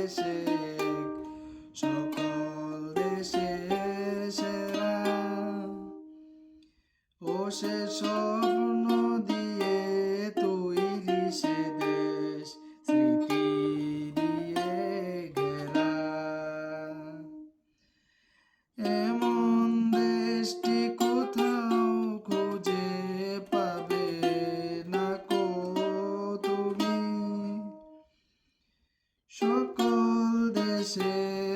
দেশে সকল দেশে সেরা। ও সে স্বপ্ন দিয়ে তৈরি সে দেশ স্মৃতি দিয়ে ঘেরা। এমন দেশটি কোথাও খুঁজে পাবে না কো তুমি। সকল দেশে